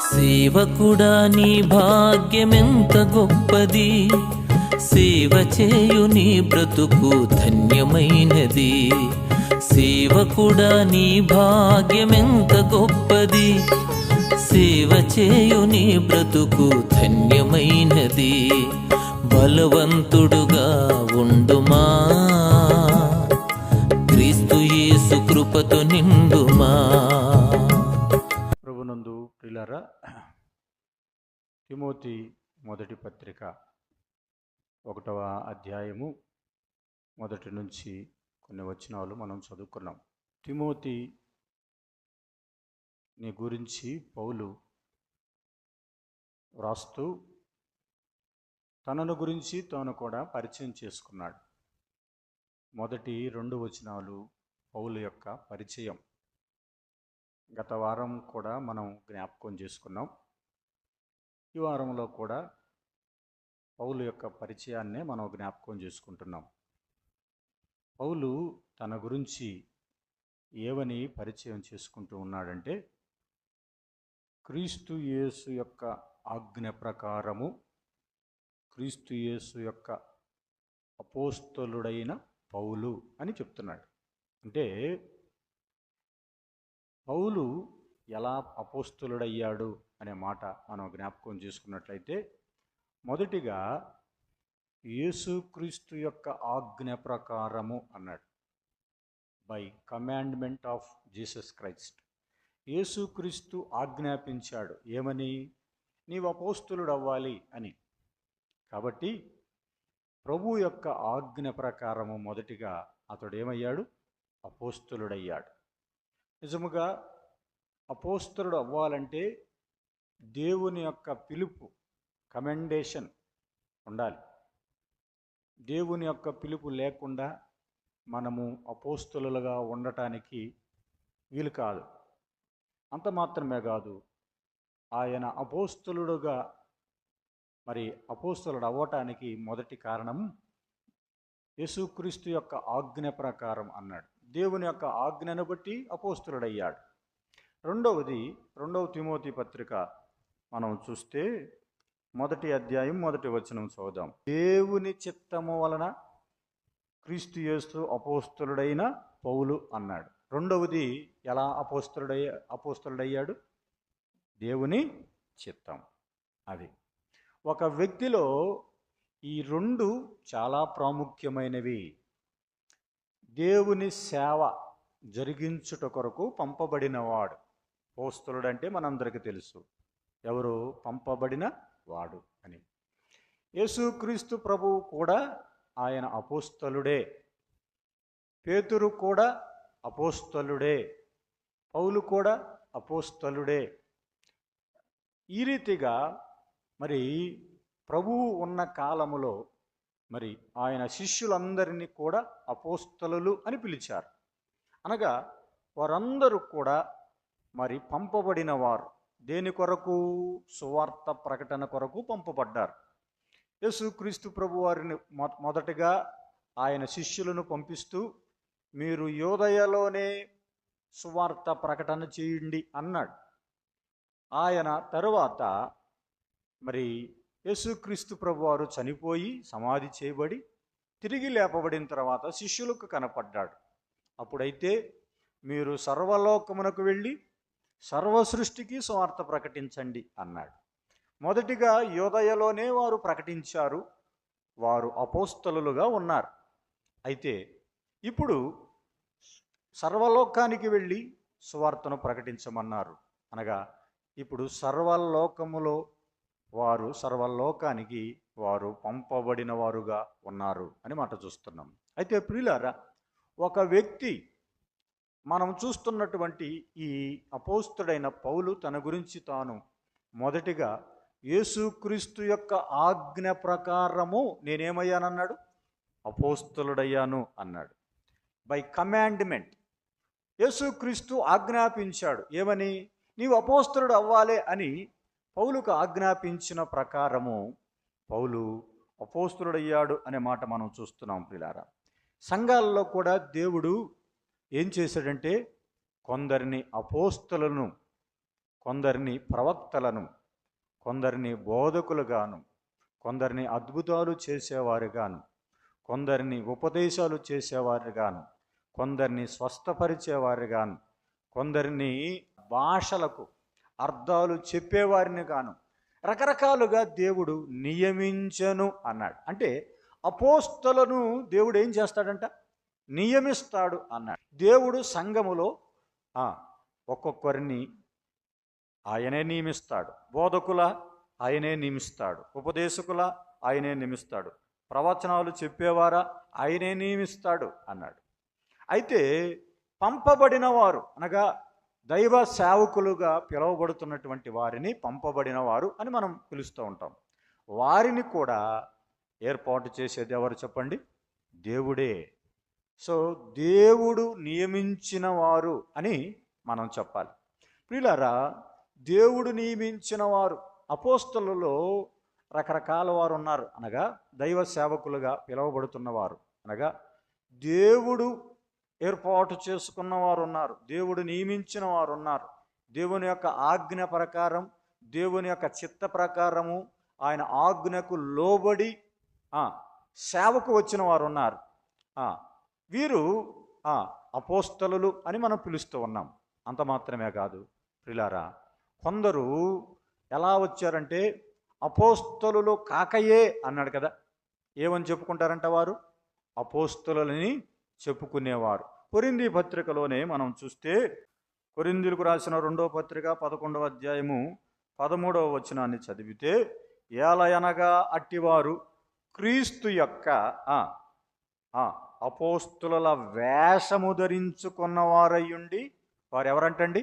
సేవకుడా నీ భాగ్యమెంత గొప్పది, సేవ చేయు నీ బ్రతుకు ధన్యమైనది. సేవకుడా నీ భాగ్యమెంత గొప్పది, సేవ చేయు నీ బ్రతుకు ధన్యమైనది. బలవంతుడుగా ఉండుమా, క్రీస్తు యేసు కృపతో నిండుమా. ప్రభునందు ప్రియులారా, తిమోతి మొదటి పత్రిక 1వ అధ్యాయము మొదటి నుంచి కొన్ని వచనాలు మనం చదువుకున్నాం. తిమోతి నీ గురించి పౌలు వ్రాస్తూ తనను గురించి తాను కూడా పరిచయం చేసుకున్నాడు. మొదటి 2 వచనాలు పౌలు యొక్క పరిచయం. గత వారం కూడా మనం జ్ఞాపకం చేసుకున్నాం. ఈ వారంలో కూడా పౌలు యొక్క పరిచయాన్నే మనం జ్ఞాపకం చేసుకుంటున్నాం. పౌలు తన గురించి ఏవని పరిచయం చేసుకుంటూ ఉన్నాడంటే, క్రీస్తు యేసు యొక్క ఆజ్ఞ ప్రకారము క్రీస్తు యేసు యొక్క అపోస్తలుడైన పౌలు అని చెప్తున్నాడు. అంటే పౌలు ఎలా అపోస్తలుడయ్యాడు అనే మాట మనం జ్ఞాపకం చేసుకున్నట్లయితే, మొదటిగా యేసుక్రీస్తు యొక్క ఆజ్ఞ ప్రకారము అన్నాడు. By commandment of Jesus Christ. యేసుక్రీస్తు ఆజ్ఞాపించాడు ఏమని? నీవు అపోస్తలుడు అవ్వాలి అని. కాబట్టి ప్రభు యొక్క ఆజ్ఞ ప్రకారము మొదటిగా అతడు ఏమయ్యాడు? అపోస్తలుడయ్యాడు. నిజముగా అపోస్తలుడు అవ్వాలంటే దేవుని యొక్క పిలుపు, కమెండేషన్ ఉండాలి. దేవుని యొక్క పిలుపు లేకుండా మనము అపోస్తలులుగా ఉండటానికి వీలు కాదు. అంత మాత్రమే కాదు, ఆయన అపోస్తలుడుగా అపోస్తలుడు అవ్వటానికి మొదటి కారణం యేసుక్రీస్తు యొక్క ఆజ్ఞ ప్రకారం అన్నాడు. దేవుని యొక్క ఆజ్ఞను బట్టి అపోస్తలుడయ్యాడు. రెండవది 2వ తిమోతి పత్రిక మనం చూస్తే మొదటి అధ్యాయం మొదటి వచనం చదువుదాం. దేవుని చిత్తము వలన క్రీస్తు యేసు అపోస్తలుడైన పౌలు అన్నాడు. రెండవది ఎలా అపోస్తలుడయ్యాడు? దేవుని చిత్తం. అది ఒక వ్యక్తిలో ఈ 2 చాలా ప్రాముఖ్యమైనవి. దేవుని సేవ జరిగించుట కొరకు పంపబడినవాడు అపోస్తలుడు. అంటే మనందరికీ తెలుసు ఎవరు పంపబడిన వాడు అని. యేసుక్రీస్తు ప్రభువు కూడా ఆయన అపోస్తలుడే, పేతురు కూడా అపోస్తలుడే, పౌలు కూడా అపోస్తలుడే. ఈ రీతిగా ప్రభువు ఉన్న కాలములో ఆయన శిష్యులందరినీ కూడా అపోస్తలులు అని పిలిచారు. అనగా వారందరూ కూడా పంపబడిన వారు. దేని కొరకు? సువార్త ప్రకటన కొరకు పంపబడ్డారు. యేసుక్రీస్తు ప్రభు వారిని మొదటగా ఆయన శిష్యులను పంపిస్తూ, మీరు యూదయలోనే సువార్త ప్రకటన చేయండి అన్నాడు. ఆయన తరువాత యేసుక్రీస్తు ప్రభు వారు చనిపోయి సమాధి చేయబడి తిరిగి లేపబడిన తర్వాత శిష్యులకు కనపడ్డాడు. అప్పుడైతే మీరు సర్వలోకమునకు వెళ్ళి సర్వ సృష్టికి సువార్త ప్రకటించండి అన్నాడు. మొదటిగా యూదయలోనే వారు ప్రకటించారు, వారు అపోస్తలులుగా ఉన్నారు. అయితే ఇప్పుడు సర్వలోకానికి వెళ్ళి సువార్తను ప్రకటించమన్నారు. అనగా ఇప్పుడు సర్వలోకములో వారు, సర్వలోకానికి వారు పంపబడిన వారుగా ఉన్నారు అని మాట చూస్తున్నాం. అయితే ప్రియులారా, ఒక వ్యక్తి, మనం చూస్తున్నటువంటి ఈ అపోస్తలుడైన పౌలు తన గురించి తాను మొదటిగా యేసుక్రీస్తు యొక్క ఆజ్ఞ ప్రకారము నేనేమయ్యానన్నాడు? అపోస్తలుడయ్యాను అన్నాడు. By commandment. యేసుక్రీస్తు ఆజ్ఞాపించాడు ఏమని? నీవు అపోస్తలుడు అవ్వాలి అని పౌలుకు ఆజ్ఞాపించిన ప్రకారము పౌలు అపోస్తలుడయ్యాడు అనే మాట మనం చూస్తున్నాం. ప్రియులారా, సంఘాలలో కూడా దేవుడు ఏం చేశాడంటే కొందరిని అపోస్తలులను, కొందరిని ప్రవక్తలను, కొందరిని బోధకులుగాను, కొందరిని అద్భుతాలు చేసేవారుగాను, కొందరిని ఉపదేశాలు చేసేవారుగాను, కొందరిని స్వస్థపరిచేవారుగాను, కొందరిని భాషలకు అర్థాలు చెప్పేవారిని గాను రకరకాలుగా దేవుడు నియమించను అన్నాడు. అంటే అపోస్తలను దేవుడు ఏం చేస్తాడంట? నియమిస్తాడు అన్నాడు. దేవుడు సంఘములో ఒక్కొక్కరిని ఆయనే నియమిస్తాడు. బోధకుల ఆయనే నియమిస్తాడు, ఉపదేశకుల ఆయనే నియమిస్తాడు, ప్రవచనాలు చెప్పేవారా ఆయనే నియమిస్తాడు అన్నాడు. అయితే పంపబడిన వారు అనగా దైవ సేవకులుగా పిలువబడుతున్నటువంటి వారిని పంపబడిన వారు అని మనం పిలుస్తూ ఉంటాం. వారిని కూడా ఏర్పాటు చేసేది ఎవరు చెప్పండి? దేవుడే. సో దేవుడు నియమించిన వారు అని మనం చెప్పాలి. ప్రియులారా, దేవుడు నియమించిన వారు అపోస్తలులలో రకరకాల వారు ఉన్నారు. అనగా దైవ సేవకులుగా పిలువబడుతున్నవారు, అనగా దేవుడు ఏర్పాటు చేసుకున్న వారు ఉన్నారు, దేవుడు నియమించిన వారు ఉన్నారు. దేవుని యొక్క ఆజ్ఞ ప్రకారం, దేవుని యొక్క చిత్త ప్రకారము ఆయన ఆజ్ఞకు లోబడి సేవకు వచ్చిన వారు ఉన్నారు. వీరు అపోస్తలులు అని మనం పిలుస్తూ ఉన్నాం. అంత మాత్రమే కాదు ప్రియులారా, కొందరు ఎలా వచ్చారంటే అపోస్తలులు కాకయే అన్నాడు కదా. ఏమని చెప్పుకుంటారంట వారు? అపోస్తలులని చెప్పుకునేవారు. కొరింథీ పత్రికలోనే మనం చూస్తే, కొరింథీలకు రాసిన 2వ పత్రిక 11వ అధ్యాయము 13వ వచనాన్ని చదివితే, ఏలయనగా అట్టివారు క్రీస్తు యొక్క అపోస్తుల వేషము ధరించుకున్నవారయ్యుండి, వారు ఎవరంటండి?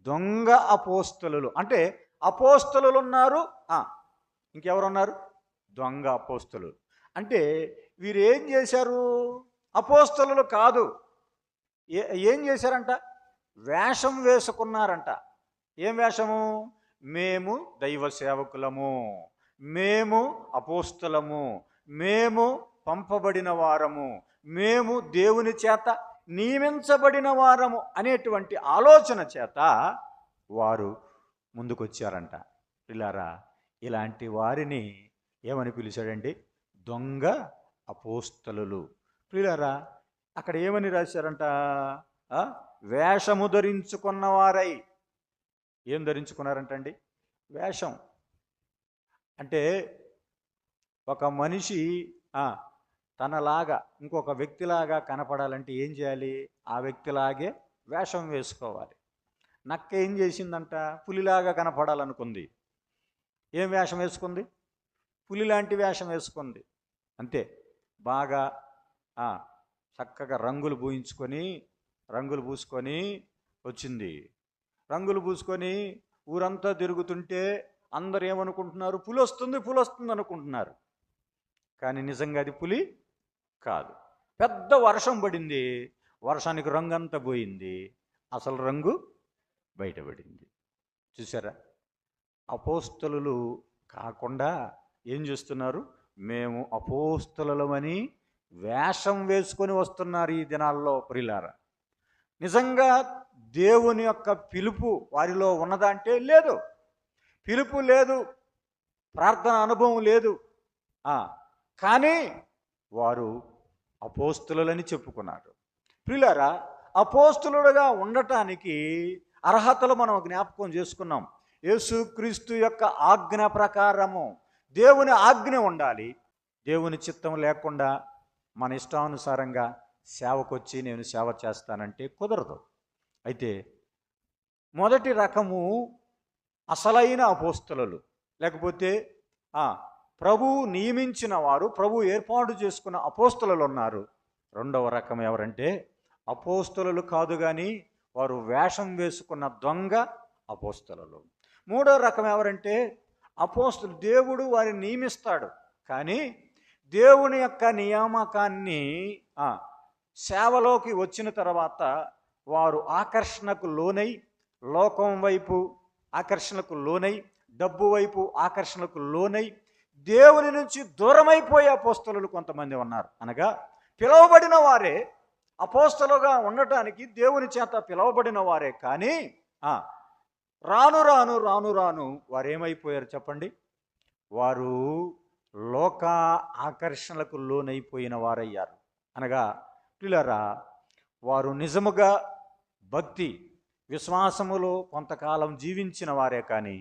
దొంగ అపోస్తలులు. అంటే అపోస్తలులు ఉన్నారు, ఇంకెవరున్నారు? దొంగ అపోస్తలులు. అంటే వీరు ఏం చేశారు? అపోస్తలులు కాదు, ఏం చేశారంట? వేషం వేసుకున్నారంట. ఏం వేషము? మేము దైవ సేవకులము, మేము అపోస్తలము, మేము పంపబడిన వారము, మేము దేవుని చేత నియమించబడిన వారము అనేటువంటి ఆలోచన చేత వారు ముందుకొచ్చారంట. పిల్లారా, ఇలాంటి వారిని ఏమని పిలిచాడండి? దొంగ అపోస్తలులు. పిల్లారా, అక్కడ ఏమని రాశారంట? వేషము ధరించుకున్నవారై. ఏం ధరించుకున్నారంటండి? వేషం. అంటే ఒక మనిషి తనలాగా ఇంకొక వ్యక్తిలాగా కనపడాలంటే ఏం చేయాలి? ఆ వ్యక్తిలాగే వేషం వేసుకోవాలి. నక్క ఏం చేసిందంట? పులిలాగా కనపడాలనుకుంది. ఏం వేషం వేసుకుంది? పులి లాంటి వేషం వేసుకుంది. అంతే. బాగా చక్కగా రంగులు పూసుకొని వచ్చింది. రంగులు పూసుకొని ఊరంతా తిరుగుతుంటే అందరు ఏమనుకుంటున్నారు? పులి వస్తుంది అనుకుంటున్నారు. కానీ నిజంగా అది పులి కాదు. పెద్ద వర్షం పడింది, వర్షానికి రంగు అంతా పోయింది, అసలు రంగు బయటపడింది. చూసారా? అపోస్తలులు కాకుండా ఏం చేస్తున్నారు? మేము అపోస్తలులమని వేషం వేసుకొని వస్తున్నారు ఈ దినాల్లో. ప్రియులారా, నిజంగా దేవుని యొక్క పిలుపు వారిలో ఉన్నదా అంటే లేదు. పిలుపు లేదు, ప్రార్థన అనుభవం లేదు, కానీ వారు అపోస్తలులని చెప్పుకున్నారు. ప్రియులారా, అపోస్తలుడుగా ఉండటానికి అర్హతలు మనం జ్ఞాపకం చేసుకున్నాం. యేసుక్రీస్తు యొక్క ఆజ్ఞ ప్రకారము దేవుని ఆజ్ఞ ఉండాలి. దేవుని చిత్తం లేకుండా మన ఇష్టానుసారంగా సేవకొచ్చి నేను సేవ చేస్తానంటే కుదరదు. అయితే మొదటి రకము అసలైన అపోస్తలులు, లేకపోతే ప్రభు నియమించిన వారు, ప్రభు ఏర్పాటు చేసుకున్న అపోస్తలులు ఉన్నారు. రెండవ రకం ఎవరంటే అపోస్తలులు కాదు కానీ వారు వేషం వేసుకున్న దొంగ అపోస్తలులు. మూడవ రకం ఎవరంటే అపోస్తలు, దేవుడు వారిని నియమిస్తాడు, కానీ దేవుని యొక్క నియామకాన్ని సేవలోకి వచ్చిన తర్వాత వారు ఆకర్షణకు లోనై, లోకం వైపు ఆకర్షణకు లోనై, డబ్బు వైపు ఆకర్షణకు లోనై దేవుని నుంచి దూరమైపోయే అపోస్తలులు కొంతమంది ఉన్నారు. అనగా పిలువబడిన వారే, అపోస్తలుగా ఉండటానికి దేవుని చేత పిలువబడిన వారే, కానీ రాను రాను రాను రాను వారు ఏమైపోయారు చెప్పండి? వారు లోక ఆకర్షణలకు లోనైపోయిన వారయ్యారు. అనగా పిల్లరా, వారు నిజముగా భక్తి విశ్వాసములో కొంతకాలం జీవించిన వారే కానీ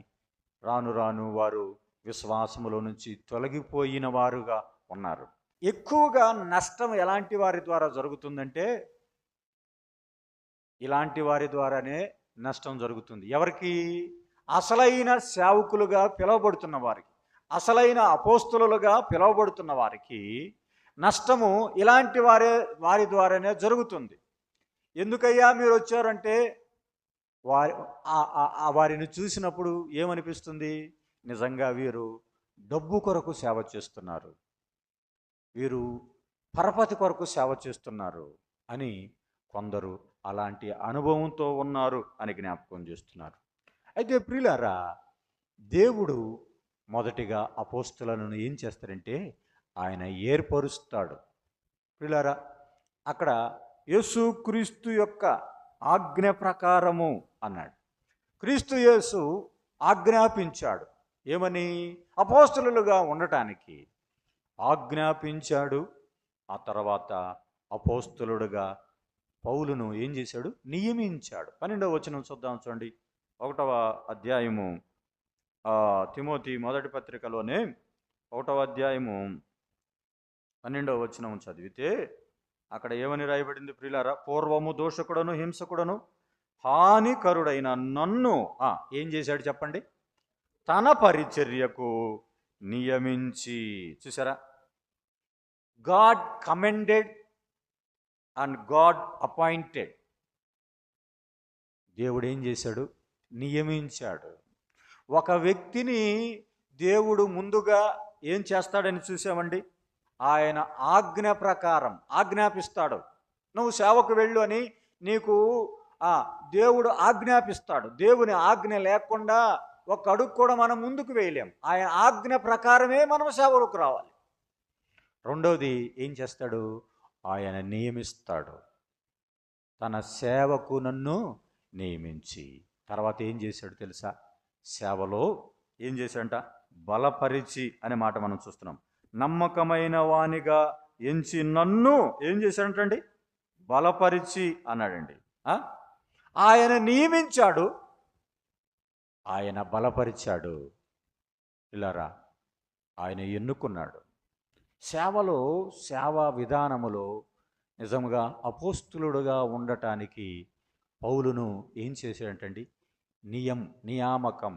రాను రాను వారు విశ్వాసములో నుంచి తొలగిపోయిన వారుగా ఉన్నారు. ఎక్కువగా నష్టం ఎలాంటి వారి ద్వారా జరుగుతుందంటే, ఇలాంటి వారి ద్వారానే నష్టం జరుగుతుంది. ఎవరికి? అసలైన సేవకులుగా పిలువబడుతున్న వారికి, అసలైన అపోస్తులుగా పిలువబడుతున్న వారికి నష్టము ఇలాంటి వారి ద్వారానే జరుగుతుంది. ఎందుకయ్యా మీరు వచ్చారంటే వారిని చూసినప్పుడు ఏమనిపిస్తుంది? నిజంగా వీరు డబ్బు కొరకు సేవ చేస్తున్నారు, వీరు పరపతి కొరకు సేవ చేస్తున్నారు అని కొందరు అలాంటి అనుభవంతో ఉన్నారు అని జ్ఞాపకం చేస్తున్నారు. అయితే ప్రియులారా, దేవుడు మొదటిగా అపోస్తులను ఏం చేస్తారంటే ఆయన ఏర్పరుస్తాడు. ప్రియులారా, అక్కడ యేసుక్రీస్తు యొక్క ఆజ్ఞ ప్రకారము అన్నాడు. క్రీస్తు యేసు ఆజ్ఞాపించాడు. ఏమని? అపోస్తులుగా ఉండటానికి ఆజ్ఞాపించాడు. ఆ తర్వాత అపోస్తులుడుగా పౌలును ఏం చేశాడు? నియమించాడు. 12వ వచనం చూద్దాం చూడండి. 1వ అధ్యాయము తిమోతి మొదటి పత్రికలోనే 1వ అధ్యాయము 12వ వచనం చదివితే అక్కడ ఏమని రాయబడింది ప్రియులారా? పూర్వము దోషకుడను హింసకుడను హానికరుడైన నన్ను ఏం చేశాడు చెప్పండి? తన పరిచర్యకు నియమించి. చూసారా? God commended and God appointed. దేవుడు ఏం చేశాడు? నియమించాడు. ఒక వ్యక్తిని దేవుడు ముందుగా ఏం చేస్తాడని చూసామండి? ఆయన ఆజ్ఞ ప్రకారం ఆజ్ఞాపిస్తాడు. నువ్వు సేవకు వెళ్ళు అని నీకు దేవుడు ఆజ్ఞాపిస్తాడు. దేవుని ఆజ్ఞ లేకుండా ఒక అడుగు కూడా మనం ముందుకు వేయలేం. ఆయన ఆజ్ఞ ప్రకారమే మనం సేవకు రావాలి. రెండవది ఏం చేస్తాడు? ఆయన నియమిస్తాడు. తన సేవకు నన్ను నియమించి. తర్వాత ఏం చేశాడు తెలుసా? సేవలో ఏం చేశాడంట? బలపరిచి అనే మాట మనం చూస్తున్నాం. నమ్మకమైన వానిగా ఎంచి నన్ను ఏం చేశాడంటండి? బలపరిచి అన్నాడండి. ఆయన నియమించాడు, ఆయన బలపరిచాడు. ఇలారా, ఆయన ఎన్నుకున్నాడు. సేవలో, సేవా విధానములో నిజంగా అపోస్తులుడుగా ఉండటానికి పౌలును ఏం చేశాడంటండి? నియామకం.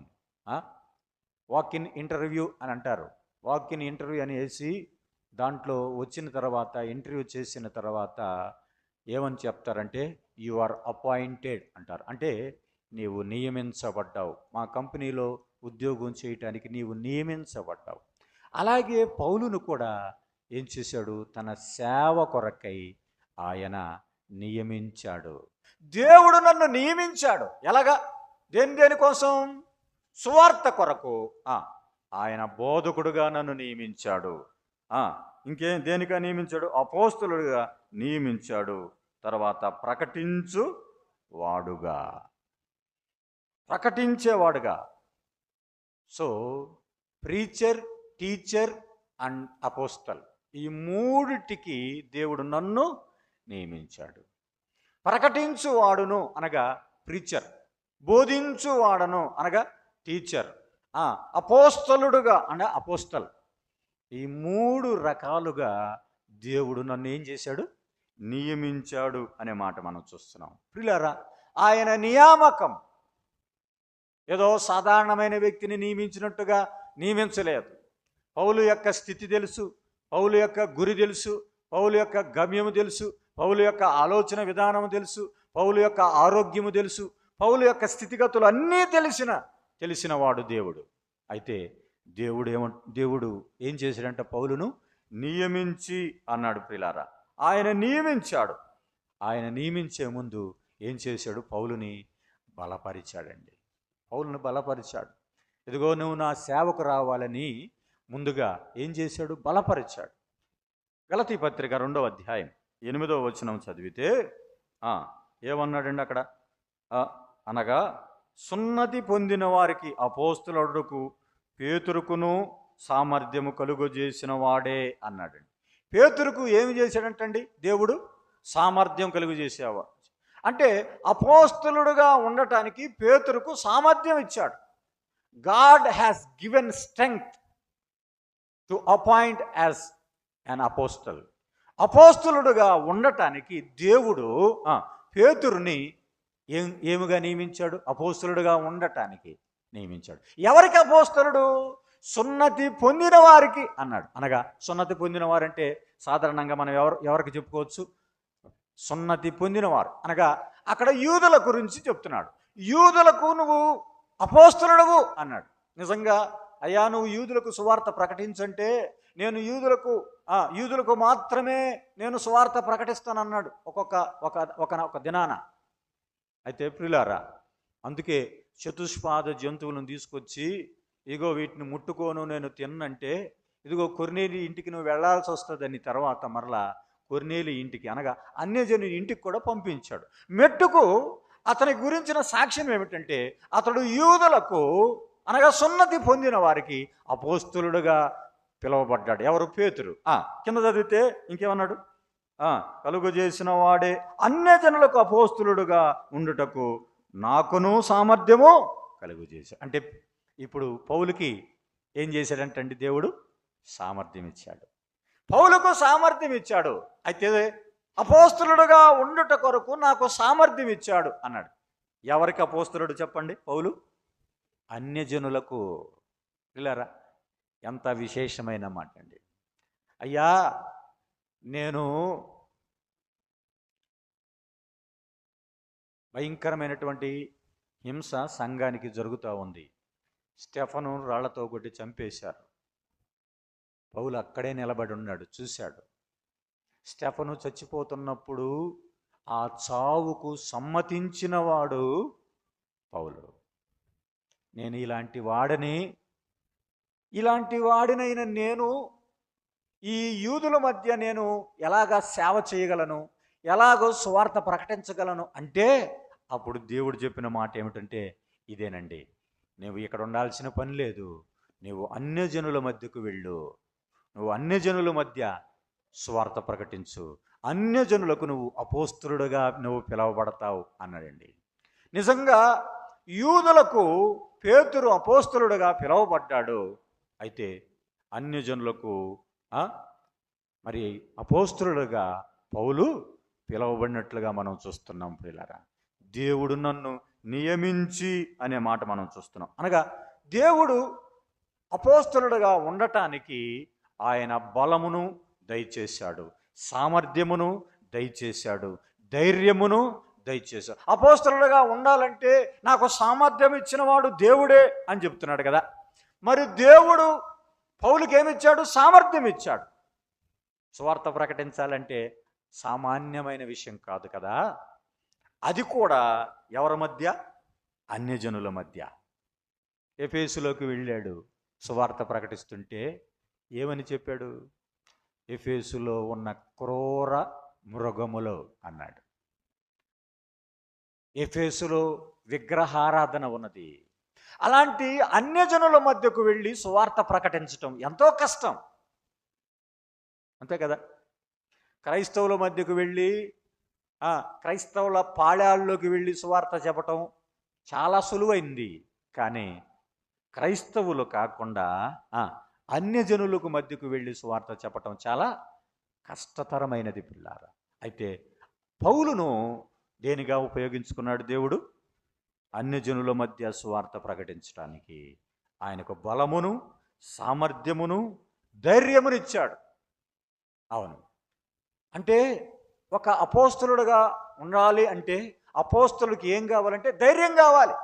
వాక్ ఇన్ ఇంటర్వ్యూ అని అంటారు. వాక్ ఇన్ ఇంటర్వ్యూ అని వేసి దాంట్లో వచ్చిన తర్వాత, ఇంటర్వ్యూ చేసిన తర్వాత ఏమని చెప్తారంటే యు ఆర్ అపాయింటెడ్ అంటారు. అంటే నీవు నియమించబడ్డావు, మా కంపెనీలో ఉద్యోగం చేయటానికి నీవు నియమించబడ్డావు. అలాగే పౌలును కూడా ఏం చేశాడు? తన సేవ కొరకై ఆయన నియమించాడు. దేవుడు నన్ను నియమించాడు. ఎలాగా? దేనికోసం? సువార్త కొరకు. ఆయన బోధకుడుగా నన్ను నియమించాడు. ఇంకేం దేనిగా నియమించాడు? అపోస్తులుగా నియమించాడు. తర్వాత ప్రకటించేవాడుగా. So preacher, teacher and apostle, ఈ మూడిటికి దేవుడు నన్ను నియమించాడు. ప్రకటించువాడును అనగా ప్రీచర్, బోధించువాడను అనగా టీచర్, అపోస్తలుడుగా అనగా అపోస్తల్. ఈ మూడు రకాలుగా దేవుడు నన్ను ఏం చేశాడు? నియమించాడు అనే మాట మనం చూస్తున్నాం. ప్రియులారా, ఆయన నియామకం ఏదో సాధారణమైన వ్యక్తిని నియమించినట్టుగా నియమించలేదు. పౌలు యొక్క స్థితి తెలుసు, పౌలు యొక్క గురి తెలుసు, పౌలు యొక్క గమ్యము తెలుసు, పౌలు యొక్క ఆలోచన విధానము తెలుసు, పౌలు యొక్క ఆరోగ్యము తెలుసు, పౌలు యొక్క స్థితిగతులు అన్నీ తెలిసిన వాడు దేవుడు. అయితే దేవుడు ఏం చేశాడంట? పౌలును నియమించి అన్నాడు. ప్రియులారా, ఆయన నియమించాడు. ఆయన నియమించే ముందు ఏం చేశాడు? పౌలుని బలపరిచాడండి. పౌలును బలపరిచాడు. ఇదిగో నువ్వు నా సేవకు రావాలని ముందుగా ఏం చేశాడు? బలపరిచాడు. గలతీ పత్రిక 2వ అధ్యాయం 8వ వచనం చదివితే ఏమన్నాడండి అక్కడ? అనగా సున్నతి పొందిన వారికి అపోస్తులుడుకు పేతురుకును సామర్థ్యము కలుగజేసిన వాడే అన్నాడండి. పేతురుకు ఏమి చేశాడంటండి దేవుడు? సామర్థ్యం కలుగజేసేవా. అంటే అపోస్తులుడుగా ఉండటానికి పేతురుకు సామర్థ్యం ఇచ్చాడు. God has given strength to appoint as an apostle. అపోస్తలుడుగా ఉండటానికి దేవుడు పేతురుని ఏమిగా నియమించాడు? అపోస్తలుడుగా ఉండటానికి నియమించాడు. ఎవరికి అపోస్తలుడు? సున్నతి పొందిన వారికి అన్నాడు. అనగా సున్నతి పొందిన వారంటే సాధారణంగా మనం ఎవరికి చెప్పుకోవచ్చు? సున్నతి పొందినవారు అనగా అక్కడ యూదుల గురించి చెప్తున్నాడు. యూదులకు నువ్వు అపోస్తలుడవు అన్నాడు. నిజంగా అయ్యా నువ్వు యూదులకు సువార్త ప్రకటించంటే నేను యూదులకు మాత్రమే నేను సువార్త ప్రకటిస్తానన్నాడు ఒక దినాన. అయితే ప్రియులారా, అందుకే చతుష్పాద జంతువులను తీసుకొచ్చి ఇగో వీటిని ముట్టుకోను నేను తిన్నంటే ఇదిగో కొర్నేలి ఇంటికి నువ్వు వెళ్లాల్సి వస్తుందని తర్వాత మరలా కొర్నేలి ఇంటికి అనగా అన్యజనుని ఇంటికి కూడా పంపించాడు. మెట్టుకు అతని గురించిన సాక్ష్యం ఏమిటంటే అతడు యూదులకు అనగా సున్నతి పొందిన వారికి అపోస్తలుడుగా పిలువబడ్డాడు. ఎవరు? పేతురు. కింద చదివితే ఇంకేమన్నాడు? కలుగజేసిన వాడే అన్యజనులకు అపోస్తలుడుగా ఉండుటకు నాకును సామర్థ్యము కలుగజేశాడు. అంటే ఇప్పుడు పౌలుకి ఏం చేశాడంటండి? దేవుడు సామర్థ్యం ఇచ్చాడు. పౌలుకు సామర్థ్యం ఇచ్చాడు. అయితే అపోస్తలుడుగా ఉండుట కొరకు నాకు సామర్థ్యం ఇచ్చాడు అన్నాడు. ఎవరికి అపోస్తలుడు చెప్పండి? పౌలు అన్యజనులకు. పిల్లరా, ఎంత విశేషమైన మాట అండి. అయ్యా నేను భయంకరమైనటువంటి హింస సంఘానికి జరుగుతూ ఉంది. స్టెఫను రాళ్లతో కొట్టి చంపేశారు. పౌలు అక్కడే నిలబడి ఉన్నాడు, చూశాడు. స్టెఫను చచ్చిపోతున్నప్పుడు ఆ చావుకు సమ్మతించిన వాడు పౌలు. నేను ఇలాంటి వాడినైన నేను ఈ యూదుల మధ్య నేను ఎలాగా సేవ చేయగలను, ఎలాగో సువార్త ప్రకటించగలను అంటే అప్పుడు దేవుడు చెప్పిన మాట ఏమిటంటే ఇదేనండి, నువ్వు ఇక్కడ ఉండాల్సిన పని లేదు, నువ్వు అన్యజనుల మధ్యకు వెళ్ళు, నువ్వు అన్యజనుల మధ్య సువార్త ప్రకటించు, అన్యజనులకు నువ్వు అపోస్తలుడుగా నువ్వు పిలువబడతావు అన్నాడండి. నిజంగా యూదులకు పేతురు అపోస్తలుడుగా పిలువబడ్డాడు. అయితే అన్యజనులకు మరి అపోస్తలుడుగా పౌలు పిలువబడినట్లుగా మనం చూస్తున్నాం. ప్రియులారా, దేవుడు నన్ను నియమించి అనే మాట మనం చూస్తున్నాం. అనగా దేవుడు అపోస్తలుడుగా ఉండటానికి ఆయన బలమును దయచేశాడు, సామర్థ్యమును దయచేశాడు, ధైర్యమును దయచేశాడు. అపోస్తలుడుగా ఉండాలంటే నాకు సామర్థ్యం ఇచ్చిన వాడు దేవుడే అని చెప్తున్నాడు కదా. మరి దేవుడు పౌలుకి ఏమిచ్చాడు? సామర్థ్యం ఇచ్చాడు. సువార్త ప్రకటించాలంటే సామాన్యమైన విషయం కాదు కదా. అది కూడా ఎవరి మధ్య? అన్యజనుల మధ్య. ఎఫెసులోకి వెళ్ళాడు, సువార్త ప్రకటిస్తుంటే ఏమని చెప్పాడు? ఎఫెసులో ఉన్న క్రూర మృగములు అన్నాడు. ఎఫెసులో విగ్రహారాధన ఉన్నది. అలాంటి అన్యజనుల మధ్యకు వెళ్ళి సువార్త ప్రకటించటం ఎంతో కష్టం, అంతే కదా. క్రైస్తవుల మధ్యకు వెళ్ళి క్రైస్తవుల పాళాల్లోకి వెళ్ళి సువార్త చెప్పటం చాలా సులువైంది. కానీ క్రైస్తవులు కాకుండా అన్యజనులకు మధ్యకు వెళ్ళి సువార్త చెప్పటం చాలా కష్టతరమైనది పిల్లారా. అయితే పౌలును దేనిగా ఉపయోగించుకున్నాడు దేవుడు? అన్యజనుల మధ్య సువార్త ప్రకటించడానికి ఆయనకు బలమును, సామర్థ్యమును, ధైర్యమునిచ్చాడు. అవును, అంటే ఒక అపోస్తలుడుగా ఉండాలి అంటే అపోస్తలుడికి ఏం కావాలంటే ధైర్యం కావాలి.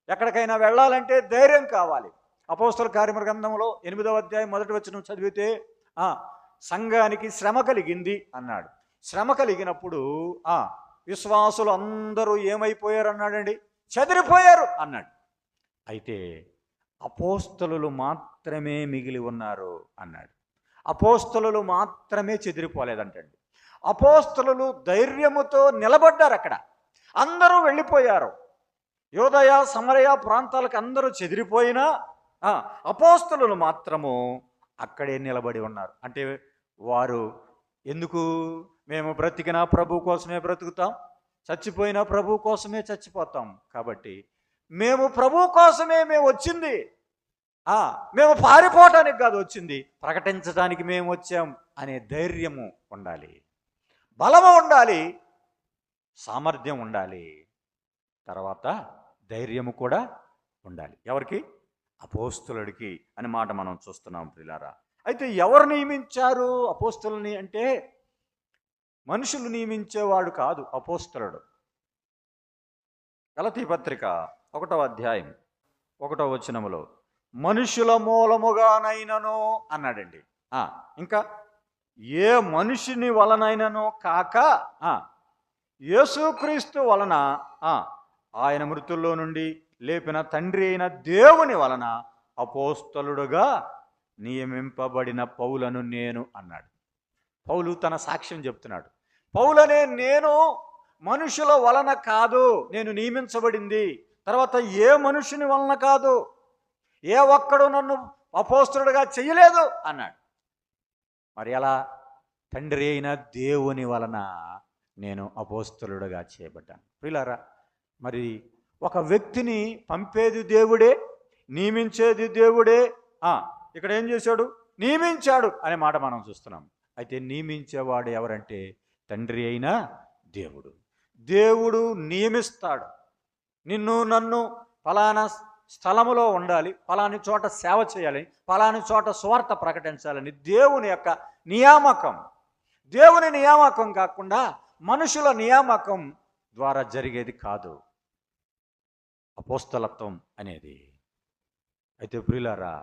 ఎక్కడికైనా వెళ్ళాలంటే ధైర్యం కావాలి. అపోస్తల కార్యముల గ్రంథంలో 8వ అధ్యాయం 1వ వచనం చదివితే సంఘానికి శ్రమ కలిగింది అన్నాడు. శ్రమ కలిగినప్పుడు విశ్వాసులు అందరూ ఏమైపోయారు అన్నాడండి? చెదిరిపోయారు అన్నాడు. అయితే అపోస్తలులు మాత్రమే మిగిలి ఉన్నారు అన్నాడు. అపోస్తలులు మాత్రమే చెదిరిపోలేదంటండి. అపోస్తలులు ధైర్యముతో నిలబడ్డారు. అక్కడ అందరూ వెళ్ళిపోయారు. యోదయ సమరయ ప్రాంతాలకు అందరూ చెదిరిపోయినా అపోస్తలులు మాత్రము అక్కడే నిలబడి ఉన్నారు. అంటే వారు ఎందుకు, మేము బ్రతికినా ప్రభు కోసమే బ్రతుకుతాం, చచ్చిపోయినా ప్రభు కోసమే చచ్చిపోతాం. కాబట్టి మేము ప్రభు కోసమే మేము వచ్చింది, మేము పారిపోవటానికి కాదు వచ్చింది, ప్రకటించడానికి మేము వచ్చాం అనే ధైర్యము ఉండాలి, బలము ఉండాలి, సామర్థ్యం ఉండాలి, తర్వాత ధైర్యము కూడా ఉండాలి. ఎవరికి? అపోస్తలుడికి అని మాట మనం చూస్తున్నాం ప్రియులారా. అయితే ఎవరు నియమించారు అపోస్తలుని అంటే మనుషులు నియమించేవాడు కాదు అపోస్తలుడు. గలతీ పత్రిక 1వ అధ్యాయం 1వ వచనములో మనుషుల మూలముగానైనను అన్నాడండి. ఇంకా ఏ మనుషుని వలనైనను కాక యేసుక్రీస్తు వలన ఆయన మృతుల్లో నుండి లేపిన తండ్రి అయిన దేవుని వలన అపోస్తలుడుగా నియమింపబడిన పౌలను నేను అన్నాడు. పౌలు తన సాక్ష్యం చెప్తున్నాడు. పౌలనే నేను మనుషుల వలన కాదు నేను నియమించబడింది, తర్వాత ఏ మనుషుని వలన కాదు, ఏ ఒక్కడు నన్ను అపోస్తలుడుగా చెయ్యలేదు అన్నాడు. మరి ఎలా? తండ్రి అయిన దేవుని వలన నేను అపోస్తలుడుగా చేయబడ్డాను. ప్రియులారా, మరి ఒక వ్యక్తిని పంపేది దేవుడే, నియమించేది దేవుడే. ఇక్కడ ఏం చేశాడు? నియమించాడు అనే మాట మనం చూస్తున్నాం. అయితే నియమించేవాడు ఎవరంటే తండ్రి అయిన దేవుడు. దేవుడు నియమిస్తాడు. నిన్ను నన్ను ఫలానా స్థలములో ఉండాలి, ఫలాని చోట సేవ చేయాలి, ఫలాని చోట సువార్త ప్రకటించాలని దేవుని యొక్క నియామకం. దేవుని నియామకం కాకుండా మనుషుల నియామకం ద్వారా జరిగేది కాదు అపోస్తలత్వం అనేది. అయితే ప్రియులారా,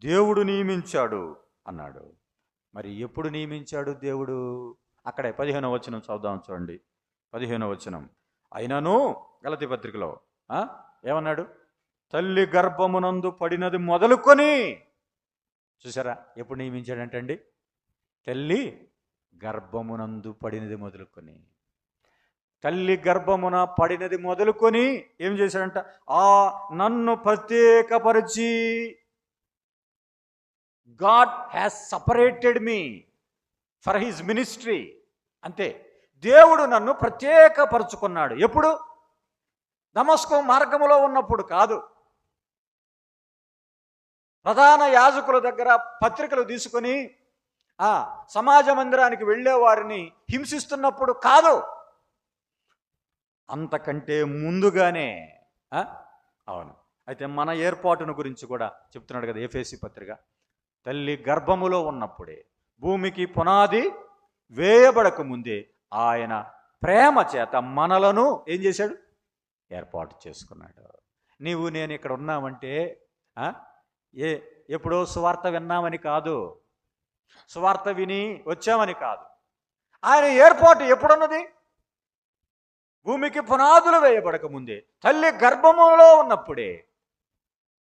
దేవుడు నియమించాడు అన్నాడు. మరి ఎప్పుడు నియమించాడు దేవుడు? అక్కడే 15వ వచనం చదువుదాం, చూడండి. 15వ వచనం, అయినను గలతీ పత్రికలో ఏమన్నాడు? తల్లి గర్భమునందు పడినది మొదలుకొని. చూసారా ఎప్పుడు నియమించాడంటండి? తల్లి గర్భమునందు పడినది మొదలుకొని. తల్లి గర్భమున పడినది మొదలుకొని ఏం చేశాడంట? నన్ను ప్రత్యేకపరిచి, God has separated me for his ministry. అంతే, దేవుడు నన్ను ప్రత్యేకపరుచుకున్నాడు. ఎప్పుడు? దమస్కు మార్గములో ఉన్నప్పుడు కాదు. ప్రధాన యాజకుల దగ్గర పత్రికలు తీసుకొని సమాజ మందిరానికి వెళ్ళే వారిని హింసిస్తున్నప్పుడు కాదు, అంతకంటే ముందుగానే. అవును. అయితే మన ఏర్పాటును గురించి కూడా చెప్తున్నాడు కదా ఎఫెసీ పత్రిక. తల్లి గర్భములో ఉన్నప్పుడే, భూమికి పునాది వేయబడక ముందే ఆయన ప్రేమ చేత మనలను ఏం చేశాడు? ఏర్పాటు చేసుకున్నాడు. నీవు నేను ఇక్కడ ఉన్నామంటే ఎప్పుడో సువార్త విన్నామని కాదు, సువార్త విని వచ్చామని కాదు. ఆయన ఏర్పాటు ఎప్పుడున్నది? భూమికి పునాదులు వేయబడక ముందే, తల్లి గర్భములో ఉన్నప్పుడే.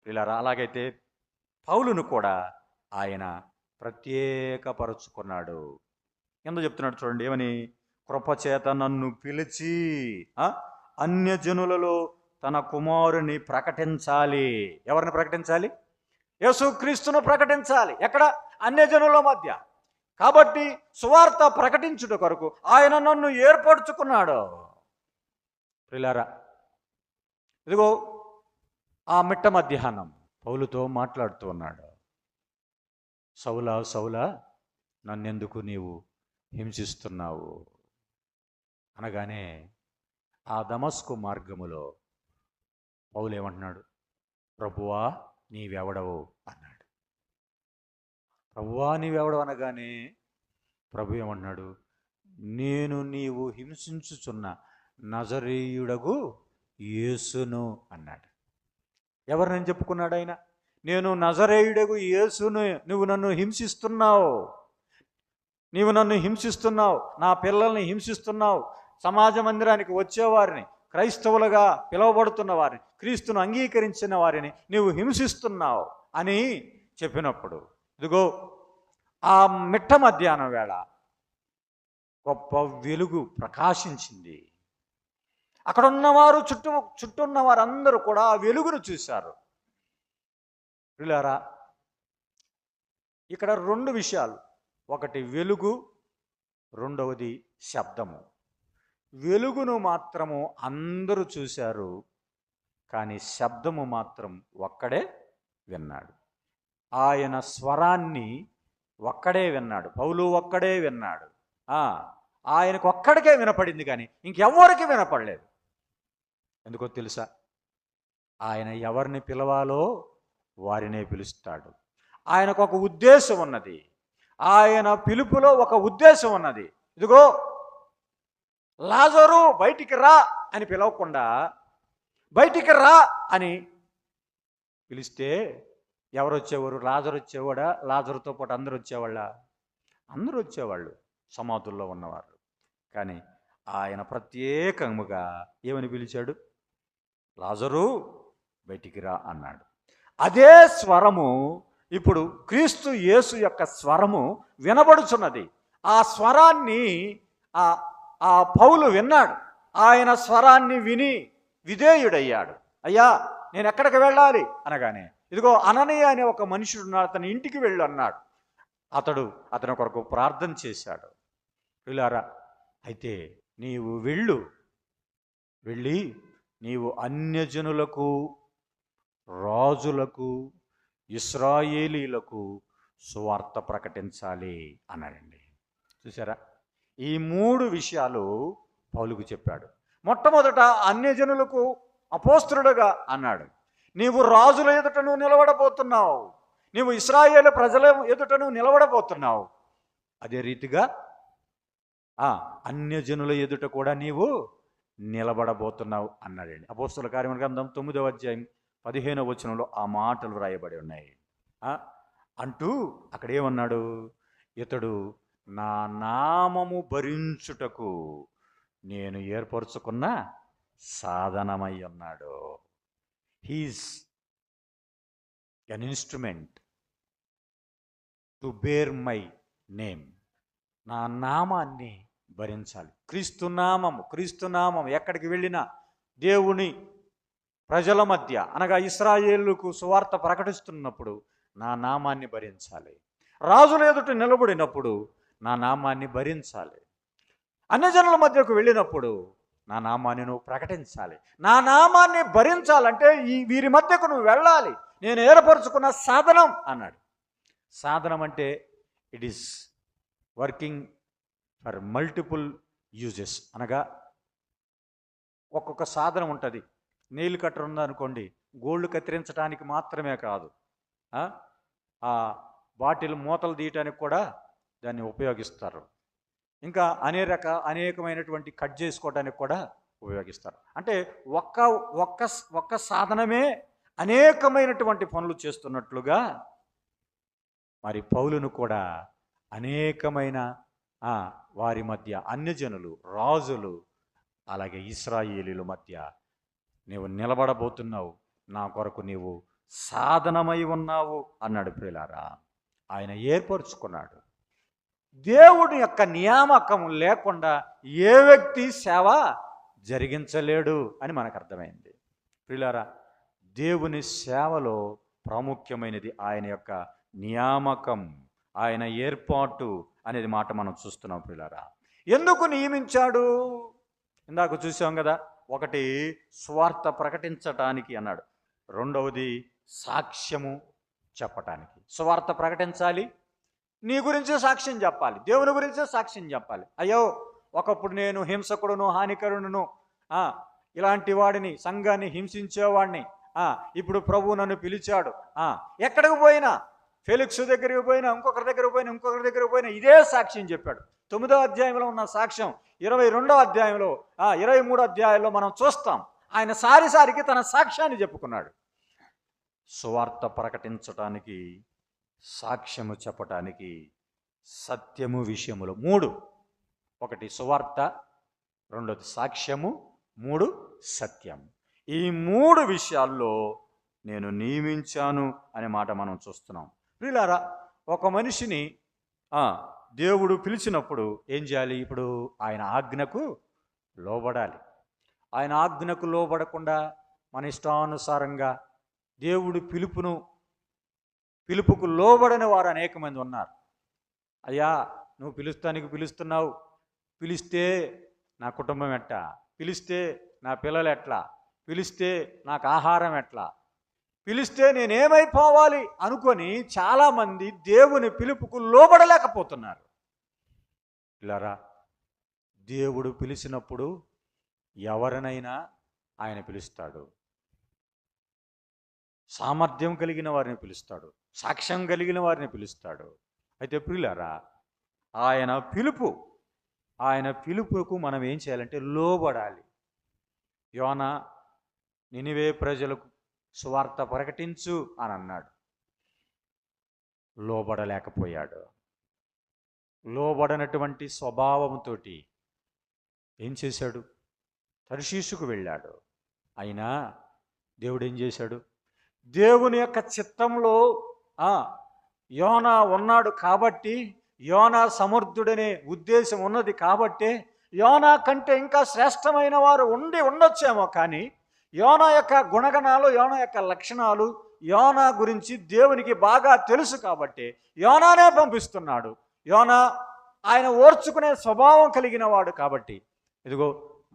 ఇలా అలాగైతే పౌలును కూడా ఆయన ప్రత్యేకపరుచుకున్నాడు. ఎందుకు చెప్తున్నాడు చూడండి, ఏమని? కృపచేత నన్ను పిలిచి అన్యజనులలో తన కుమారుని ప్రకటించాలి. ఎవరిని ప్రకటించాలి? యేసుక్రీస్తును ప్రకటించాలి. ఎక్కడ? అన్యజనుల మధ్య. కాబట్టి సువార్త ప్రకటించుట కొరకు ఆయన నన్ను ఏర్పరచుకున్నాడు. ప్రియులారా, ఇదిగో ఆ మిట్ట మధ్యాహ్నం పౌలుతో మాట్లాడుతూ ఉన్నాడు. సౌలా సౌలా, నన్నెందుకు నీవు హింసిస్తున్నావు అనగానే ఆ దమస్కు మార్గములో పౌలు ఏమంటున్నాడు? ప్రభువా నీవెవడవు అన్నాడు. ప్రభువా నీవెవడవు అనగానే ప్రభు ఏమంటున్నాడు? నేను నీవు హింసించుచున్న నజరేయుడగు యేసును అన్నాడు. ఎవరిని చెప్పుకున్నాడు ఆయన? నేను నజరేయుడగు యేసును, నువ్వు నన్ను హింసిస్తున్నావు, నీవు నన్ను హింసిస్తున్నావు, నా పిల్లల్ని హింసిస్తున్నావు, సమాజ మందిరానికి వచ్చేవారిని, క్రైస్తవులుగా పిలువబడుతున్న వారిని, క్రీస్తును అంగీకరించిన వారిని నీవు హింసిస్తున్నావు అని చెప్పినప్పుడు, ఇదిగో ఆ మిట్ట మధ్యాహ్నం వేళ గొప్ప వెలుగు ప్రకాశించింది. అక్కడ ఉన్నవారు చుట్టూ ఉన్న వారందరూ కూడా ఆ వెలుగును చూశారు. ప్రియులారా, ఇక్కడ రెండు విషయాలు, ఒకటి వెలుగు, రెండవది శబ్దము. వెలుగును మాత్రము అందరూ చూశారు, కానీ శబ్దము మాత్రం ఒక్కడే విన్నాడు. ఆయన స్వరాన్ని ఒక్కడే విన్నాడు. పౌలు ఒక్కడే విన్నాడు. ఆయనకు ఒక్కడికే వినపడింది, కానీ ఇంకెవ్వరికి వినపడలేదు. ఎందుకో తెలుసా? ఆయన ఎవరిని పిలవాలో వారినే పిలుస్తాడు. ఆయనకు ఒక ఉద్దేశం ఉన్నది. ఆయన పిలుపులో ఒక ఉద్దేశం ఉన్నది. ఇదిగో లాజరు బయటికి రా అని పిలవకుండా బయటికి రా అని పిలిస్తే ఎవరు వచ్చేవారు? లాజరు వచ్చేవాడా? లాజరుతో పాటు అందరూ వచ్చేవాళ్ళ? అందరూ వచ్చేవాళ్ళు, సమాధుల్లో ఉన్నవారు. కానీ ఆయన ప్రత్యేకముగా ఏమని పిలిచాడు? లాజరు బయటికి రా అన్నాడు. అదే స్వరము ఇప్పుడు క్రీస్తు యేసు యొక్క స్వరము వినబడుచున్నది. ఆ స్వరాన్ని ఆ పౌలు విన్నాడు. ఆయన స్వరాన్ని విని విధేయుడయ్యాడు. అయ్యా, నేను ఎక్కడికి వెళ్ళాలి అనగానే, ఇదిగో అననీయ అనే ఒక మనుషుడు ఉన్నాడు, అతని ఇంటికి వెళ్ళు అన్నాడు. అతని కొరకు ప్రార్థన చేశాడు. పిల్లారా, అయితే నీవు వెళ్ళి నీవు అన్యజనులకు, రాజులకు, ఇశ్రాయేలీలకు సువార్త ప్రకటించాలి అన్నాడండి. చూసారా? ఈ మూడు విషయాలు పౌలుకు చెప్పాడు. మొట్టమొదట అన్యజనులకు అపోస్తలుడుగా అన్నాడు. నీవు రాజుల ఎదుట నువ్వు నిలబడబోతున్నావు, నీవు ఇశ్రాయేలు ప్రజల ఎదుట నువ్వు నిలబడబోతున్నావు. అదే రీతిగా అన్యజనుల ఎదుట కూడా నీవు నిలబడబోతున్నావు అన్నాడండి. అపోస్తలుల కార్యముల గ్రంథం 9వ అధ్యాయం 15వ వచనంలో ఆ మాటలు రాయబడి ఉన్నాయి. అంటూ అక్కడ ఏమన్నాడు? ఇతడు నా నామము భరించుటకు నేను ఏర్పరచుకున్న సాధనమై ఉన్నాడు. He's an instrument to bear my name. నా నామాన్ని భరించాలి. క్రీస్తునామం ఎక్కడికి వెళ్ళినా దేవుని ప్రజల మధ్య అనగా ఇశ్రాయేలుకు సువార్త ప్రకటిస్తున్నప్పుడు నా నామాన్ని భరించాలి. రాజుల ఎదుట నిలబడినప్పుడు నా నామాన్ని భరించాలి. అన్యజనుల మధ్యకు వెళ్ళినప్పుడు నా నామాన్ని నువ్వు ప్రకటించాలి. నా నామాన్ని భరించాలంటే వీరి మధ్యకు నువ్వు వెళ్ళాలి. నేను ఏర్పరచుకున్న సాధనం అన్నాడు. సాధనం అంటే it is working for multiple uses. అనగా ఒక్కొక్క సాధనం ఉంటుంది. నెయిల్ కట్టర్ ఉందనుకోండి, గోళ్ళు కత్తిరించడానికి మాత్రమే కాదు, ఆ బాటిల్ మూతలు తీయటానికి కూడా దాన్ని ఉపయోగిస్తారు. ఇంకా అనేకమైనటువంటి కట్ చేసుకోవడానికి కూడా ఉపయోగిస్తారు. అంటే ఒక్క సాధనమే అనేకమైనటువంటి పనులు చేస్తున్నట్లుగా మరి పౌలును కూడా అనేకమైన వారి మధ్య అన్యజనులు, రాజులు, అలాగే ఇశ్రాయేలీల మధ్య నీవు నిలబడబోతున్నావు, నా కొరకు నీవు సాధనమై ఉన్నావు అన్నాడు. ప్రియులారా, ఆయన ఏర్పరచుకున్నాడు. దేవుడి యొక్క నియామకం లేకుండా ఏ వ్యక్తి సేవ జరిగించలేడు అని మనకు అర్థమైంది. ప్రియులారా, దేవుని సేవలో ప్రాముఖ్యమైనది ఆయన యొక్క నియామకం, ఆయన ఏర్పాటు అనేది మాట మనం చూస్తున్నాం. ప్రియులారా, ఎందుకు నియమించాడు? ఇందాక చూసాం కదా, ఒకటి స్వార్థ ప్రకటించటానికి అన్నాడు, రెండవది సాక్ష్యము చెప్పటానికి. స్వార్థ ప్రకటించాలి, నీ గురించే సాక్ష్యం చెప్పాలి, దేవుని గురించే సాక్ష్యం చెప్పాలి. అయ్యో, ఒకప్పుడు నేను హింసకుడును, హానికరుడును, ఇలాంటి వాడిని, సంఘాన్ని హింసించేవాడిని, ఇప్పుడు ప్రభువు నన్ను పిలిచాడు. ఎక్కడికి పోయినా, ఫెలిక్స్ దగ్గరికి పోయినా, ఇంకొకరి దగ్గరికి పోయినా ఇదే సాక్ష్యం చెప్పాడు. 9వ అధ్యాయంలో ఉన్న సాక్ష్యం 22వ అధ్యాయంలో 23వ అధ్యాయంలో మనం చూస్తాం. ఆయన సారికి తన సాక్ష్యాన్ని చెప్పుకున్నాడు. సువార్త ప్రకటించటానికి, సాక్ష్యము చెప్పటానికి, సత్యము విషయములు 3, ఒకటి సువార్త, రెండోది సాక్ష్యము, 3 సత్యం. ఈ 3 విషయాల్లో నేను నియమించాను అనే మాట మనం చూస్తున్నాం. ప్రియులారా, ఒక మనిషిని దేవుడు పిలిచినప్పుడు ఏం చేయాలి? ఇప్పుడు ఆయన ఆజ్ఞకు లోబడాలి. ఆయన ఆజ్ఞకు లోబడకుండా మన ఇష్టానుసారంగా దేవుడు పిలుపుకు లోబడని వారు అనేక మంది ఉన్నారు. అయ్యా, నువ్వు పిలుస్తున్నావు, పిలిస్తే నా కుటుంబం ఎట్లా, పిలిస్తే నా పిల్లలు ఎట్లా, పిలిస్తే నాకు ఆహారం ఎట్లా, పిలిస్తే నేనేమైపోవాలి అనుకొని చాలామంది దేవుని పిలుపుకు లోబడలేకపోతున్నారు. ఇలారా, దేవుడు పిలిచినప్పుడు ఎవరినైనా ఆయన పిలుస్తాడు. సామర్థ్యం కలిగిన వారిని పిలుస్తాడు, సాక్ష్యం కలిగిన వారిని పిలుస్తాడు. అయితే ప్రియులారా, ఆయన పిలుపుకు మనం ఏం చేయాలంటే లోబడాలి. యోనా నినివే ప్రజలకు సువార్త ప్రకటించు అని అన్నాడు. లోబడలేకపోయాడు. లోబడనటువంటి స్వభావంతో ఏం చేశాడు? తర్షీషుకు వెళ్ళాడు. అయినా దేవుడు ఏం చేశాడు? దేవుని యొక్క చిత్తంలో యోనా ఉన్నాడు కాబట్టి, యోనా సమర్థుడనే ఉద్దేశం ఉన్నది కాబట్టి, యోనా కంటే ఇంకా శ్రేష్టమైన వారు ఉండొచ్చేమో, కానీ యోనా యొక్క గుణగణాలు, యోనా యొక్క లక్షణాలు, యోనా గురించి దేవునికి బాగా తెలుసు కాబట్టి యోనానే పంపిస్తున్నాడు. యోనా ఆయన ఓర్చుకునే స్వభావం కలిగిన వాడు కాబట్టి, ఇదిగో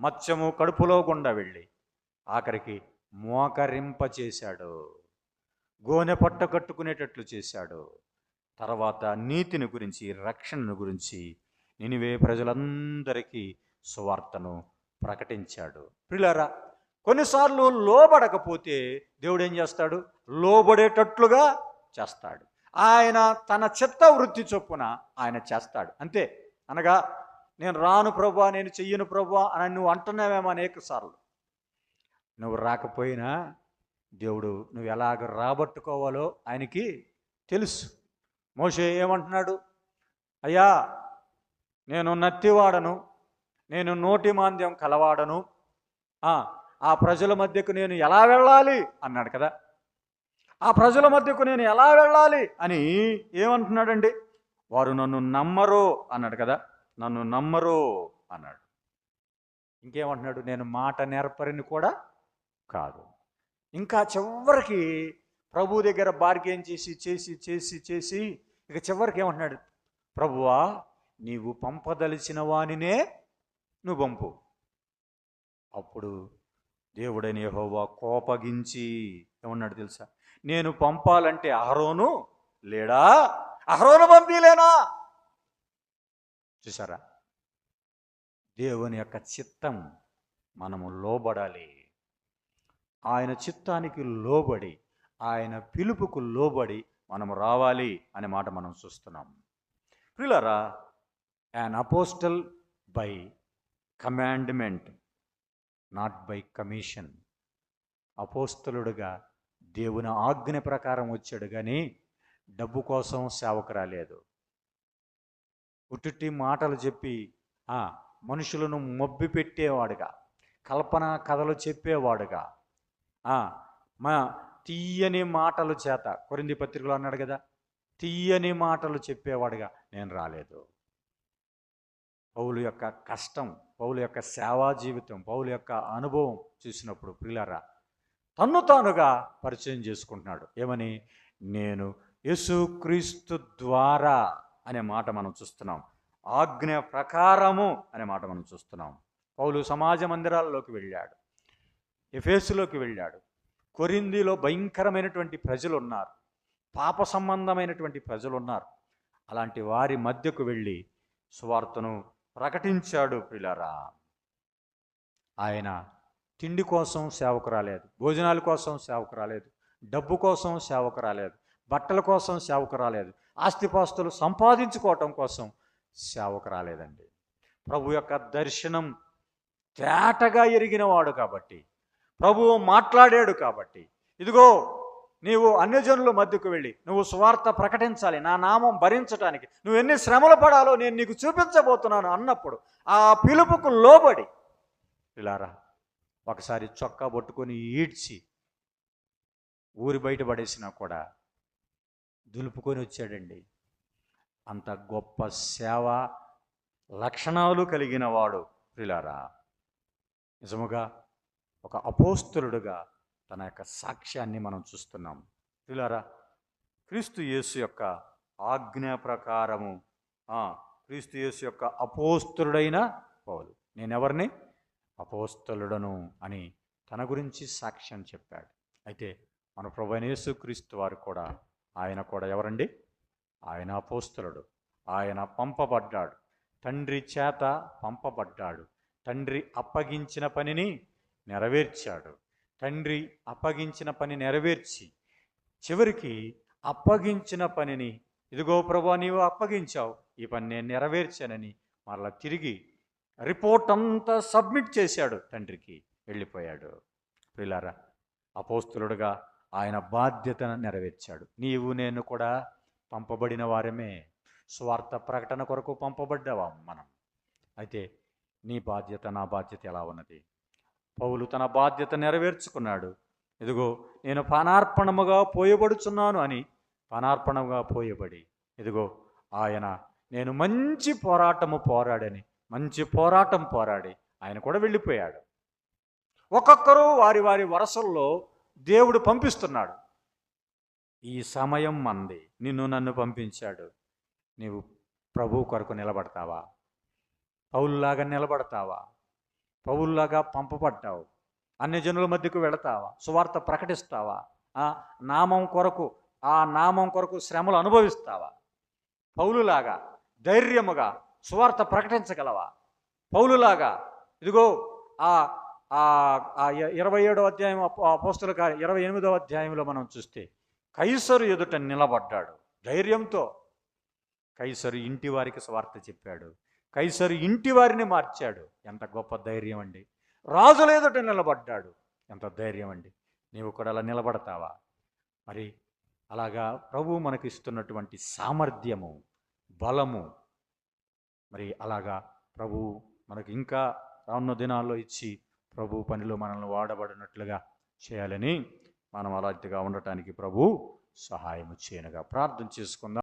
మత్స్యము కడుపులో గుండా వెళ్ళి ఆఖరికి మోకరింప చేశాడు, గోనె పట్ట కట్టుకునేటట్లు చేశాడు. తర్వాత నీతిని గురించి, రక్షణను గురించి నినివే ప్రజలందరికీ సువార్తను ప్రకటించాడు. ప్రియులారా, కొన్నిసార్లు లోబడకపోతే దేవుడు ఏం చేస్తాడు? లోబడేటట్లుగా చేస్తాడు. ఆయన తన చిత్త వృత్తి చొప్పున ఆయన చేస్తాడు, అంతే. అనగా నేను రాను ప్రభువా, నేను చెయ్యను ప్రభువా అని నువ్వు అంటున్నావేమో అనేక సార్లు. నువ్వు రాకపోయినా దేవుడు నువ్వు ఎలాగ రాబట్టుకోవాలో ఆయనకి తెలుసు. మోషే ఏమంటున్నాడు? అయ్యా, నేను నత్తివాడను, నేను నోటి మాంద్యం కలవాడను, ఆ ప్రజల మధ్యకు నేను ఎలా వెళ్ళాలి అన్నాడు కదా. ఆ ప్రజల మధ్యకు నేను ఎలా వెళ్ళాలి అని ఏమంటున్నాడండి? వారు నన్ను నమ్మరు అన్నాడు కదా. నన్ను నమ్మరు అన్నాడు. ఇంకేమంటున్నాడు? నేను మాట నేర్పరిని కూడా కాదు. ఇంకా చివరికి ప్రభు దగ్గర బార్గెన్ చేసి చేసి చేసి చేసి ఇక చివరికి ఏమంటున్నాడు? ప్రభువా, నీవు పంపదలిచిన వానినే నువ్వు పంపు. అప్పుడు దేవుడైన యెహోవా కోపగించి ఏమన్నాడు తెలుసా? నేను పంపాలంటే అహరోను లేడా? అహరోను పంపిలేనా? చూసారా, దేవుని యొక్క చిత్తం మనము లోబడాలి. ఆయన చిత్తానికి లోబడి, ఆయన పిలుపుకు లోబడి మనము రావాలి అనే మాట మనం చూస్తున్నాం. ప్రియులారా, an apostle by commandment, not by commission. అపోస్తలుడుగా దేవుని ఆజ్ఞ ప్రకారం వచ్చాడు, కానీ డబ్బు కోసం సేవకు రాలేదు. ఉట్టి మాటలు చెప్పి మనుషులను మబ్బి పెట్టేవాడుగా, కల్పన కథలు చెప్పేవాడుగా, మా తీయని మాటలు చేత, కొరింథీ పత్రికలో అన్నాడు కదా, తీయని మాటలు చెప్పేవాడుగా నేను రాలేదు. పౌలు యొక్క కష్టం, పౌలు యొక్క సేవా జీవితం, పౌలు యొక్క అనుభవం చూసినప్పుడు ప్రియులారా, తన్ను తానుగా పరిచయం చేసుకుంటున్నాడు. ఏమని? నేను యేసుక్రీస్తు ద్వారా అనే మాట మనం చూస్తున్నాం. ఆజ్ఞ ప్రకారము అనే మాట మనం చూస్తున్నాం. పౌలు సమాజ మందిరాల్లోకి వెళ్ళాడు, ఎఫెసులోకి వెళ్ళాడు. కొరింథీలో భయంకరమైనటువంటి ప్రజలు ఉన్నారు, పాప సంబంధమైనటువంటి ప్రజలు ఉన్నారు. అలాంటి వారి మధ్యకు వెళ్ళి సువార్తను ప్రకటించాడు. ప్రియులారా, ఆయన తిండి కోసం సేవకు రాలేదు, భోజనాల కోసం సేవకు రాలేదు, డబ్బు కోసం సేవకు రాలేదు, బట్టల కోసం సేవకు రాలేదు, ఆస్తిపాస్తులు సంపాదించుకోవటం కోసం సేవకు రాలేదండి. ప్రభు యొక్క దర్శనం తేటగా ఎరిగినవాడు కాబట్టి, ప్రభువు మాట్లాడాడు కాబట్టి, ఇదిగో నీవు అన్యజనుల మధ్యకు వెళ్ళి నువ్వు సువార్త ప్రకటించాలి, నా నామం భరించడానికి నువ్వు ఎన్ని శ్రమలు పడాలో నేను నీకు చూపించబోతున్నాను అన్నప్పుడు ఆ పిలుపుకు లోబడి, ఇలారా, ఒకసారి చొక్కా పట్టుకొని ఈడ్చి ఊరి బయట పడేసినా కూడా దులుపుకొని వచ్చాడండి. అంత గొప్ప సేవ లక్షణాలు కలిగిన వాడు. ప్రియులారా, నిజముగా ఒక అపోస్తలుడుగా తన యొక్క సాక్ష్యాన్ని మనం చూస్తున్నాం. ప్రియులారా, క్రీస్తు యేసు యొక్క ఆజ్ఞ ప్రకారము క్రీస్తు యేసు యొక్క అపోస్తలుడైన పౌలు, నేనెవరిని? అపోస్తలుడను అని తన గురించి సాక్ష్యం చెప్పాడు. అయితే మన ప్రభువైన యేసుక్రీస్తు వారు కూడా, ఆయన కూడా ఎవరండి? ఆయన అపోస్తలుడు. ఆయన పంపబడ్డాడు, తండ్రి చేత పంపబడ్డాడు. తండ్రి అప్పగించిన పనిని నెరవేర్చాడు. తండ్రి అప్పగించిన పని నెరవేర్చి చివరికి అప్పగించిన పనిని, ఇదిగో ప్రభువా నీవు అప్పగించావు, ఈ పని నేను నెరవేర్చానని మరలా తిరిగి రిపోర్ట్ అంతా సబ్మిట్ చేశాడు, తండ్రికి వెళ్ళిపోయాడు. ప్రియులారా, అపోస్తలుడుగా ఆయన బాధ్యతను నెరవేర్చాడు. నీవు నేను కూడా పంపబడిన వారమే. స్వార్థ ప్రకటన కొరకు పంపబడ్డావా మనం? అయితే నీ బాధ్యత, నా బాధ్యత ఎలా ఉన్నది? పౌలు తన బాధ్యత నెరవేర్చుకున్నాడు. ఇదిగో నేను పానార్పణముగా పోయబడుచున్నాను అని పానార్పణముగా పోయబడి, ఇదిగో ఆయన నేను మంచి పోరాటము పోరాడని మంచి పోరాటం పోరాడి ఆయన కూడా వెళ్ళిపోయాడు. ఒక్కొక్కరు వారి వారి వరసల్లో దేవుడు పంపిస్తున్నాడు. ఈ సమయం మంది, నిన్ను నన్ను పంపించాడు. నీవు ప్రభు కొరకు నిలబడతావా? పౌలులాగా నిలబడతావా? పౌలులాగా పంపబడ్డావు. అన్ని జనుల మధ్యకు వెళతావా? సువార్త ప్రకటిస్తావా? నామం కొరకు, ఆ నామం కొరకు శ్రమలు అనుభవిస్తావా? పౌలులాగా ధైర్యముగా సువార్త ప్రకటించగలవా? పౌలులాగా ఇదిగో ఆ 27వ అధ్యాయం అపోస్తలుల కార్యం 28వ అధ్యాయంలో మనం చూస్తే కైసరు ఎదుట నిలబడ్డాడు ధైర్యంతో. కైసరు ఇంటి వారికి స్వార్థ చెప్పాడు. కైసరు ఇంటి వారిని మార్చాడు. ఎంత గొప్ప ధైర్యం అండి! రాజుల ఎదుట నిలబడ్డాడు. ఎంత ధైర్యం అండి! నీవు కూడా అలా నిలబడతావా? మరి అలాగా ప్రభువు మనకు ఇస్తున్నటువంటి సామర్థ్యము, బలము, మరి అలాగా ప్రభువు మనకు ఇంకా రానున్న దినాల్లో ఇచ్చి ప్రభు పనిలో మనల్ని వాడబడినట్లుగా చేయాలని, మనం అలాంటిగా ఉండటానికి ప్రభు సహాయం చేయనుగా ప్రార్థన చేసుకుందాం.